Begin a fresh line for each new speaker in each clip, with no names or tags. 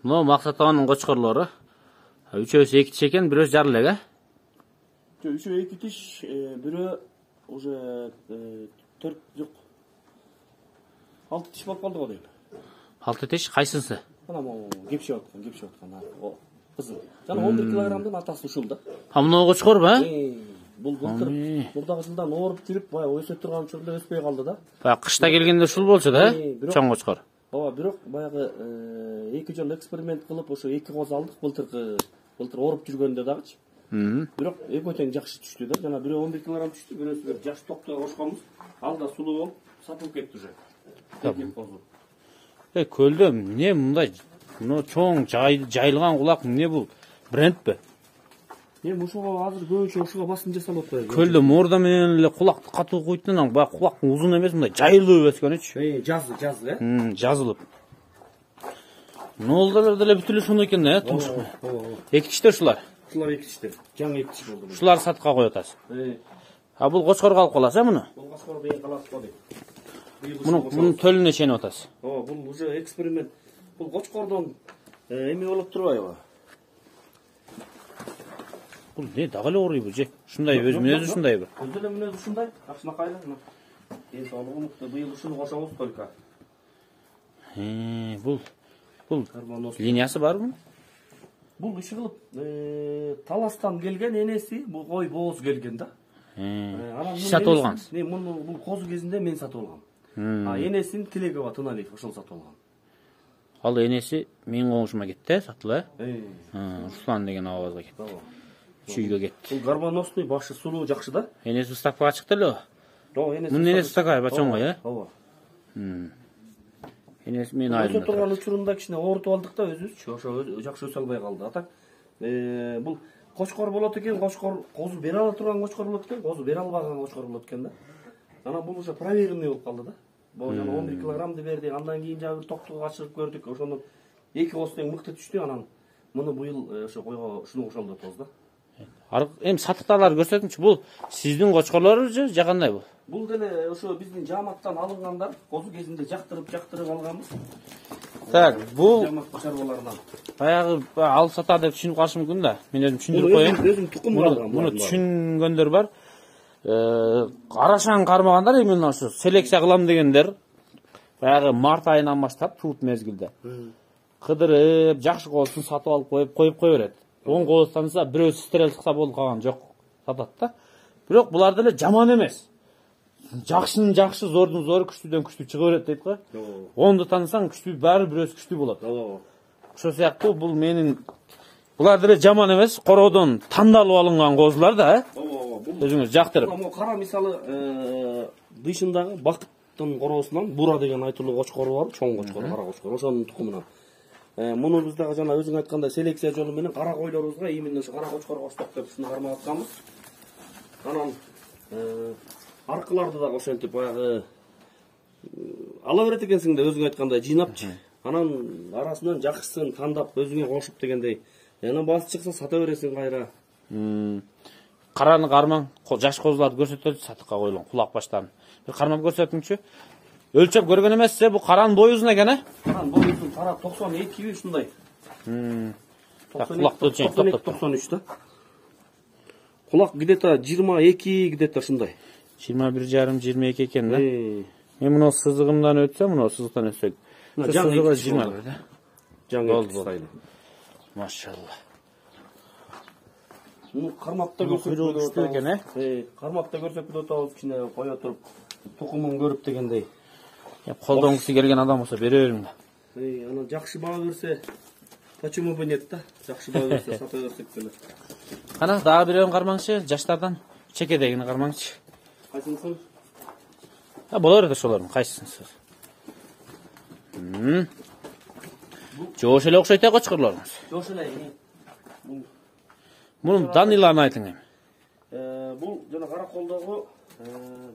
Мына Мақсат аганың кочкорлору. Үчөөсү эки тиш экен, бирөөсү жар элек, э?
Üçü iki tiş, biri уже 4 yok. 6 tiş bolup kaldı o değil.
6 тиш, кайсысы?
Ana bu gepşe atkan. O kızıl. Canım 11 kilogramdan atası uşul da.
Ha мына кочкорбу, э?
Бұл былтыр мурдагы жылдан ооруп жүрүп, баягы өсө турган учурда өспөй калды да.
Баягы кышта келгенде ушул болчу да, чоң кочкор.
Ооба, бирок баягы 2 жыл эксперимент кылып, ошо 2 коз алдык былтыр ооруп жүргөндө дагычы. Бирок экөө тең жакшы түштү да. Жана бирөө 11 килограмм түштү, бирөөсү жаш токтого кошконбуз. Ал да сулуу болуп, сатылып кетти уже.
Көлдө эмне мындай мына чоң жайылган кулак эмне бул? Брендпи?
Ушуга азыр көбүнчө ушуга басым жасалып атпайбы?
Көлдө морда менен эле кулакты катуу коюптан, баягы кулактын узун эмес, мындай жайылып өскөнүчү.
Жазы,
э? Жазылып. Нолдалар деле бүт эле ошондой экен да, тумшук. Эки тиштер ушулар.
Ушулар эки тиштер. Жаңы эки тиш болду.
Ушуларды сатыкка коюп атасыз. А бул кочкорго алып каласыз, муну?
Бул кочкор бейин калат го дейт.
Мунун төлүнө чейинип атасыз.
Бул уже эксперимент. Бул кочкордон эме болуп турбайбы?
Бул не дагы эле ооруйбу же? Ушундай өз мүнөзү ушундайбы?
Өз эле мүнөзү ушундай. Акчынакайлы. Ден соолугу мыкты. Быйыл ушуну кошобуз только.
Бул линиясы бар бу?
Бул иши кылып Таластан келген энеси, бул кой бооз келген да.
Сатып алган.
Бул козу кезинде мен сатып алгам. Энесин Тилегова Туналиев ошол сатып алган.
Ал энеси менин коңушума кетти, сатылы. Руслан деген абазга кетти. Чүйгө кетти.
Бул горбоносный, башы сулуу, жакшы да.
Энеси выставкага чыкты эле. Мунун энеси такая бачоңго, э?
Ооба.
Энеси мен айылда
турган учурунда кичине оорутуп алдык да өзүбүзчү. Ошо жакшы өсө албай калды. Атак бул кочкор болот экен, козу бере ала турган кочкор болот экен, козу бере албаган кочкор болот экен да. Анан бул уже проверенный болуп калды да. Бул жана 11 килограммды берди. Андан кийин жагы бир токтого качырып көрдүк. Ошондон эки коз тең мыкты түштү. Анан муну быйыл ошо койго ушуну кошолду атабыз да.
Эми сатыкталар көрсөтүңчү. Бул сиздин кочкорлору же кандай бул?
Бул деле ошо биздин жааматтан алынгандар. Козу кезинде жактырып алганбыз.
Так, бул
жаамат чарбаларынан.
Баягы алып сатар деп түшүнүп калышы мүмкүн да. Мен өзүм түшүндүрүп коеюн.
Өзүм тукум алгам.
Муну түшүнгөндөр бар. Арашаң кармагандар, именно ошо селекция кылам дегендер баягы март айынан баштап туут мезгилде кыдырып, жакшы козун сатып алып коюп берет. 10 коз таныса, бирөөсү стрел чыкса болду, калган жок сатат да. Бирок булар деле жаман эмес. Жакшынын жакшы, зордун зору, күчтүүдөн күчтүү чыга берет дейт го. 10ду танысаң, күчтүү баары бирөөсү күчтүү болот. Ошо сыяктуу бул менин булар деле жаман эмес, короодон тандалып алынган козулар да, э? Өзүңүз жактырып.
Бул кара мисалы дышындагы Бакыттын короосунан Бура деген айтылуу кочкору бар, чоң кочкор, кара кочкор, ошонун тукумунан. Муну биз дагы жана өзүң айткандай селекция жолу менен кара койлорубузга именно ошо кара кочкор коштук деп ушуну кармап атканбыз. Анан аркыларды дагы ошентип баягы ала берет экенсиң да өзүң айткандай жыйнапчы. Анан арасынан жакшысын тандап өзүңө кошуп дегендей. Анан баасы чыкса сата бересиң кайра.
Караны кармаң, жаш козуларды көрсөтөт, сатыкка коюлган кулак баштарын. Бир кармап көрсөтүңчү. Өлчөп көргөн эмес, бу каранын бою узун экен, э?
Каранын бою узун, кара 92 ушундай.
Кулакты өлчөйүн,
93 да. Кулак где-то 22 где-то ушундай.
21,5-22 экен да. Мен муну сызыгымдан өтсөм, муну сызыктан өтсөк. Сызыгы 20 да.
Жаңы стайлы.
Машалла.
Муну кармапта көрсөтүп
күчтүү экен, э?
Кармапта көрсөтүп атабыз, кичине кое туруп, тукумун көрүп дегендей.
Колдон киши келген адам болсо бере бериң да.
Анан жакшы баа берсе, почему бы нет да? Жакшы баа берсе сата берсек деле.
Кана дагы бирөөнү кармаңчы, жаштардан чекедегини кармаңчы.
Кайсынысын?
Боло берет ошолордун кайсысынсыз. Жоош эле окшойт кочкорлоруңуз.
Жоош эле.
Мунун даныйларын айтың эми.
Бул жана кара колдогу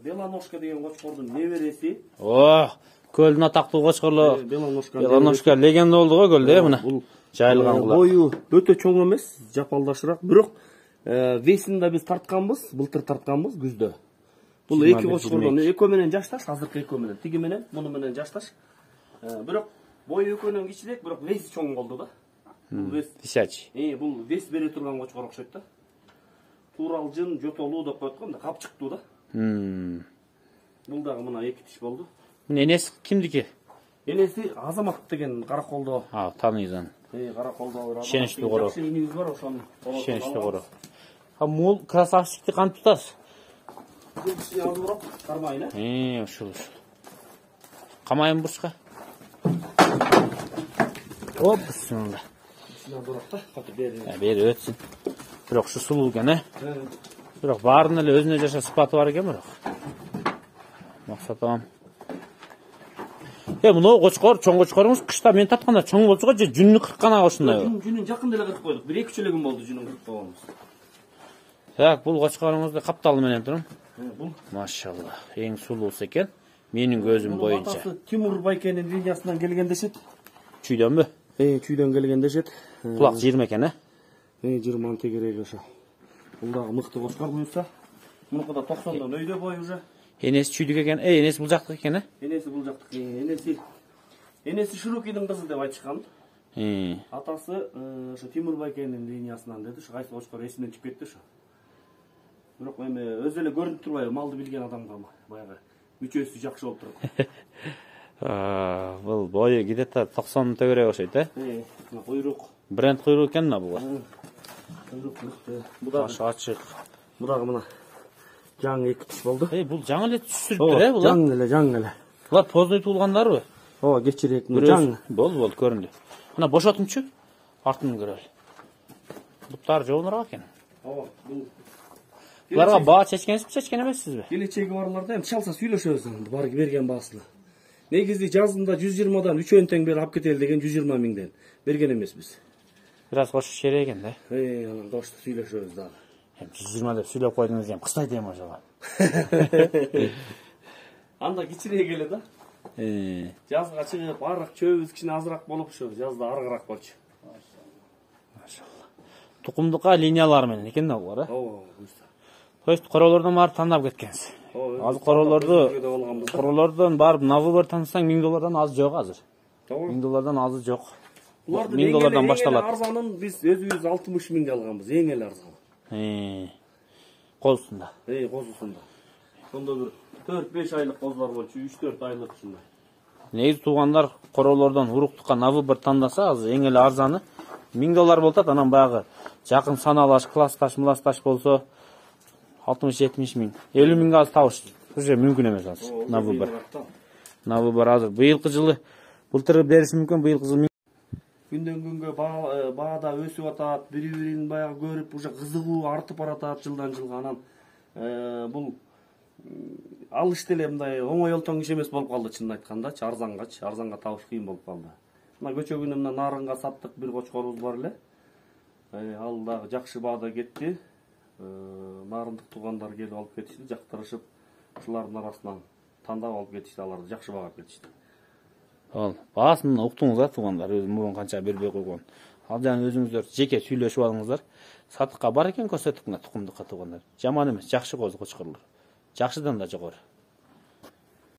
Белоножка деген кочкордун небереси.
Көлдүн атактуу кочкорлор.
Белоножка
легенда болду го көлдө, мына. Жайылган кулак.
Бою өтө чоң эмес, жапалдашыраак, бирок весин да биз тартканбыз, былтыр тартканбыз күздө. Бул эки кочкордон экөө менен жашташ, азыркы экөө менен, тиги менен, муну менен жашташ. Бирок Бой экөөнөн кичирээк, бирок вес чоң болду да. Бул вес.
Висячий.
Бул вес бере турган кочкор окшойт да. Туралжын, жотолуу деп коет го, мындай капчыктуу да. Бул дагы мына 2 тиш болду.
Мына энеси кимдики?
Энеси Азамат деген Караколдо.
Тааныйсыз аны.
Караколдо бир.
Ишеничтүү коро.
Жакшы инибиз бар, ошону.
Ишеничтүү коро. Мул красавчикти кантип тутасыз?
Кичине алып барып, кармайын,
Ушул. Камайын бурчка. Оп, бисмилла.
Кичине алып барып да, катып берин.
Бери өтсүн. Бирок ушу сулуу экен, Бирок баарынын эле өзүнө жаша сыпаты бар экен бирок. Максат тамам. Мына кочкор, чоң кочкоруңуз кышта мен тартканда чоң болчу го, же жүнүнү кырккан ошондой.
Жүнүн жакында эле кыркып койдук. 1-2 чөлөгүн болду жүнүн кыркып койгонубуз.
Так, бул кочкоруңузду капталы менен турун.
Бул
Машалла, эң сулуусу экен. Менин көзүм боюнча.
Атасы Тимур Байкенин линиясынан келген дешет.
Чүйдөнбү?
Чүйдөн келген дешет.
Кулак 20 экен,
20 тегереги ошо. Бул дагы мыкты кочкор буюрса. Мунуку да 90дон өйдө бой уже.
Энеси чүйдүк экен. Энеси бул жактык экен,
Энеси бул жактык. Энеси Шурукидин кызы деп айтышкан. Атасы ошо Тимур Байкенин линиясынан деди. Ошо кайсы кочкор эсинен чыгып кетти ошо. Бирок эми өзү эле көрүнүп турбайбы, малды билген адамга баягы мүчөсү жакшы болуп турат.
Бул бою где-то 90 төгөрөк окшойт,
Куйрук.
Бренд куйрук экен мына буга.
Куйрук мыкты. Бу да
ачык.
Бу дагы мына жаңы 2 тиш болду.
Бул жаңы эле түшүрүптүр, булар.
Жаңы эле.
Булар поздой туулгандарбы?
Кечирээк жаңы.
Болду, көрүндү. Мына бошотумчу. Артын көрөлү. Буттар жолураак экен.
Бул
Буларга баа чечкенсизби, чечкен эмессизби?
келечеги барларда эми чалса сүйлөшөбүз бар берген баасына. Негизи жазында 120дан 3 тең берип алып кетели деген 120 миңден берген эмеспиз.
Бир аз кошуш керек экен да.
Анан кошто сүйлөшөбүз дагы.
120 деп сүйлөп койдуңуз эми кыстайт эми ошого.
Анда кичирээк эле да. Жазга чыгып, арык чөбүбүз кичине азыраак болуп ошо жазда арыгыраак болчу.
Машалла. Тукумдукка линиялар менен экен да булар,
буюрса.
То есть королордон барып тандап кеткенсиз. Азыр королордон барып навыбар тандасаң $1000 аз жок азыр. $1000 азы жок. $1000 башталат.
Арзанын биз өзүбүз 60 миңге алганбыз, эң эле арзан.
Козусунда.
Козусунда. Сонда бир 4-5 айлык козулар болчу, 3-4 айлык ушундай.
Негизи туугандар королордон уруктукка навыбар тандаса азыр эң эле арзаны $1000 болот, анан баягы жакын саналаш, классташ, мласташ болсо 60-70 миң. 50 миңге аз табыш уже мүмкүн эмес азыр. Навыбар азыр быйылкы жылы былтыр бериши мүмкүн, быйылкы жылы
күндөн күнгө баада өсүп атат, бири-бирин баягы көрүп уже кызыгуу артып баратат жылдан жылга. Анан бул алыш деле мындай оңой олтоң иш эмес болуп калды чынын айткандачы, арзанга табыш кыйын болуп калды. Мына көчөгүнө мына нарынга саттык бир кочкорубуз бар эле. Ал дагы жакшы баада кетти. Нарындык туугандар келип алып кетишти, жактырышып, ушулардын арасынан тандап алып кетишти, аларды жакшы багып кетишти.
Баасын уктуңуз туугандар, мурун канча бербей койгон. Ал жана өзүңүздөр жеке сүйлөшүп алыңыздар. Сатыкка бар экен көрсөтүп мына тукумдукка туугандар. Жаман эмес, жакшы кочкорлор. Жакшыдан да жогору.